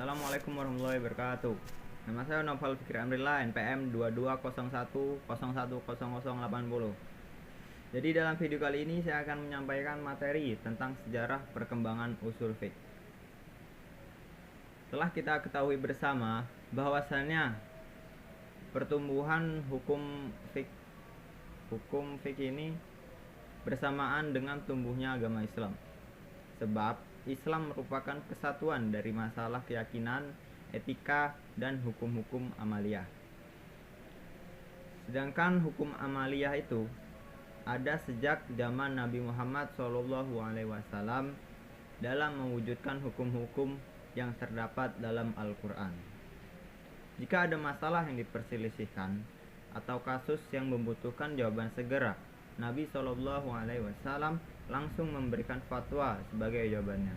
Assalamualaikum warahmatullahi wabarakatuh. Nama saya Noval Fikri Amrillah, NPM 2201010080. Jadi dalam video kali ini saya akan menyampaikan materi tentang sejarah perkembangan usul fiqh. Telah kita ketahui bersama bahwasannya pertumbuhan hukum fiqh ini bersamaan dengan tumbuhnya agama Islam. Sebab Islam merupakan kesatuan dari masalah keyakinan, etika, dan hukum-hukum amaliyah. Sedangkan hukum amaliyah itu ada sejak zaman Nabi Muhammad SAW dalam mewujudkan hukum-hukum yang terdapat dalam Al-Quran. Jika ada masalah yang diperselisihkan atau kasus yang membutuhkan jawaban segera, Nabi SAW langsung memberikan fatwa sebagai jawabannya.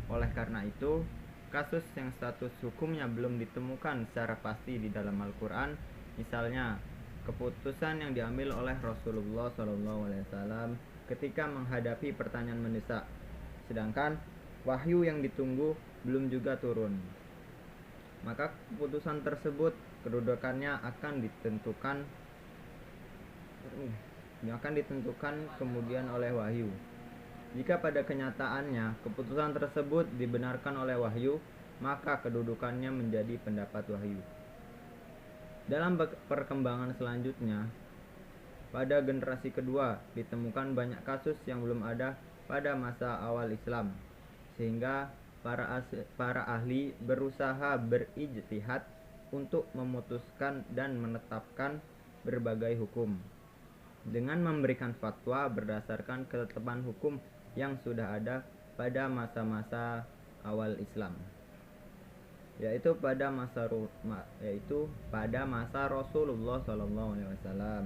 Oleh karena itu, kasus yang status hukumnya belum ditemukan secara pasti di dalam Al-Quran, misalnya keputusan yang diambil oleh Rasulullah SAW ketika menghadapi pertanyaan mendesak, sedangkan wahyu yang ditunggu belum juga turun, maka keputusan tersebut kedudukannya akan ditentukan kemudian oleh wahyu. Jika pada kenyataannya keputusan tersebut dibenarkan oleh wahyu, maka kedudukannya menjadi pendapat wahyu. Dalam perkembangan selanjutnya, pada generasi kedua ditemukan banyak kasus yang belum ada pada masa awal Islam, sehingga para ahli berusaha berijtihad untuk memutuskan dan menetapkan berbagai hukum dengan memberikan fatwa berdasarkan ketetapan hukum yang sudah ada pada masa-masa awal Islam, yaitu pada masa Rasulullah SAW.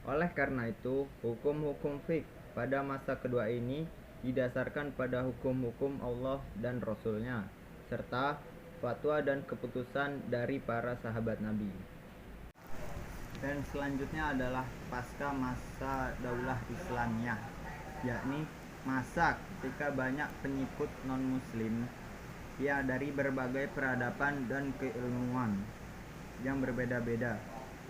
Oleh karena itu, hukum-hukum fiqh pada masa kedua ini didasarkan pada hukum-hukum Allah dan Rasulnya, serta fatwa dan keputusan dari para sahabat Nabi. Dan selanjutnya adalah pasca masa Daulah Islamiyah, yakni masa ketika banyak pengikut non-muslim dari berbagai peradaban dan keilmuan yang berbeda-beda.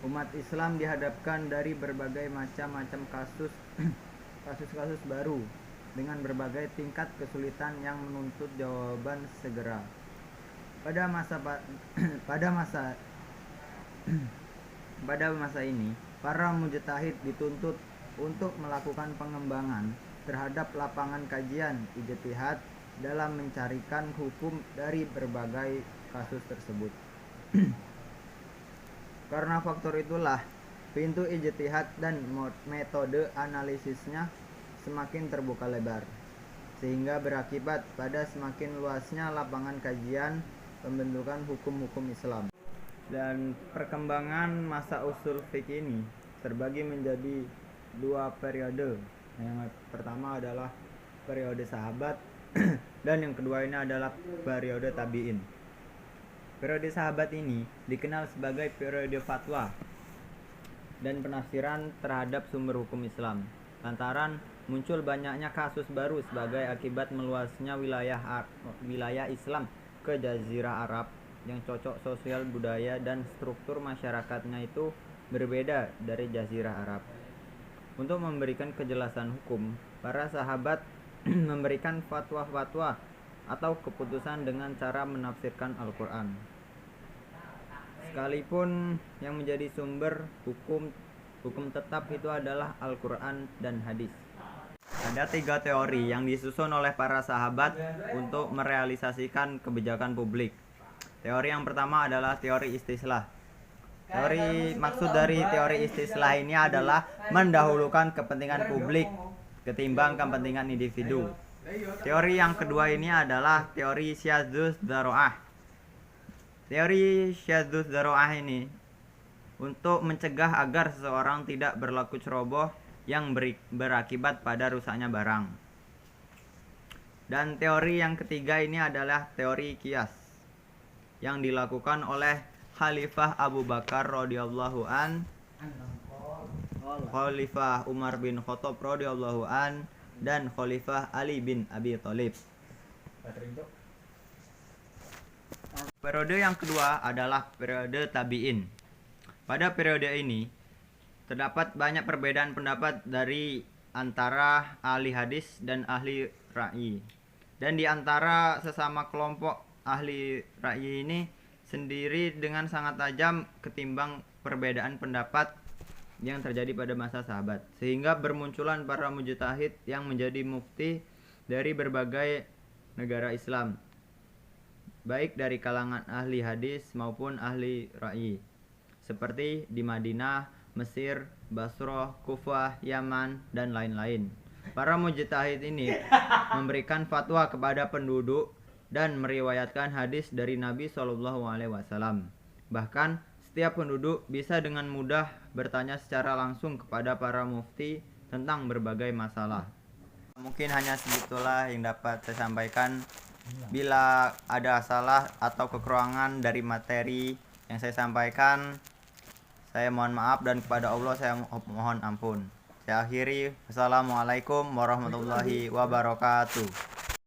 Umat Islam dihadapkan dari berbagai macam-macam kasus kasus-kasus baru dengan berbagai tingkat kesulitan yang menuntut jawaban segera. Pada masa ini, para mujtahid dituntut untuk melakukan pengembangan terhadap lapangan kajian ijtihad dalam mencarikan hukum dari berbagai kasus tersebut. Karena faktor itulah, pintu ijtihad dan metode analisisnya semakin terbuka lebar, sehingga berakibat pada semakin luasnya lapangan kajian pembentukan hukum-hukum Islam. Dan perkembangan masa usul fiqh ini terbagi menjadi dua periode. Yang pertama adalah periode sahabat dan yang kedua ini adalah periode tabi'in. Periode sahabat ini dikenal sebagai periode fatwa dan penafsiran terhadap sumber hukum Islam, lantaran muncul banyaknya kasus baru sebagai akibat meluasnya wilayah Islam ke Jazirah Arab yang cocok sosial budaya dan struktur masyarakatnya itu berbeda dari Jazirah Arab. Untuk memberikan kejelasan hukum, para sahabat memberikan fatwa-fatwa atau keputusan dengan cara menafsirkan Al-Quran, sekalipun yang menjadi sumber hukum tetap itu adalah Al-Quran dan hadis. Ada 3 teori yang disusun oleh para sahabat untuk merealisasikan kebijakan publik. Teori yang pertama adalah teori istislah. Maksud dari teori istislah ini adalah mendahulukan kepentingan publik ketimbang kepentingan individu. Teori yang kedua ini adalah teori syadzuz dzara'ah. Teori syadzuz dzara'ah ini untuk mencegah agar seseorang tidak berlaku ceroboh yang berakibat pada rusaknya barang. Dan teori yang ketiga ini adalah teori qiyas yang dilakukan oleh Khalifah Abu Bakar radhiyallahu an, Khalifah Umar bin Khattab radhiyallahu an, dan Khalifah Ali bin Abi Thalib. Periode yang kedua adalah periode tabi'in. Pada periode ini terdapat banyak perbedaan pendapat dari antara ahli hadis dan ahli ra'yi. Dan di antara sesama kelompok ahli ra'yi ini sendiri dengan sangat tajam ketimbang perbedaan pendapat yang terjadi pada masa sahabat. Sehingga bermunculan para mujtahid yang menjadi mufti dari berbagai negara Islam, baik dari kalangan ahli hadis maupun ahli ra'yi, seperti di Madinah, Mesir, Basrah, Kufah, Yaman, dan lain-lain. Para mujtahid ini memberikan fatwa kepada penduduk dan meriwayatkan hadis dari Nabi SAW. Bahkan setiap penduduk bisa dengan mudah bertanya secara langsung kepada para mufti tentang berbagai masalah. Mungkin hanya segitulah yang dapat saya sampaikan. Bila ada salah atau kekurangan dari materi yang saya sampaikan, saya mohon maaf, dan kepada Allah saya mohon ampun. Saya akhiri. Wassalamualaikum warahmatullahi wabarakatuh.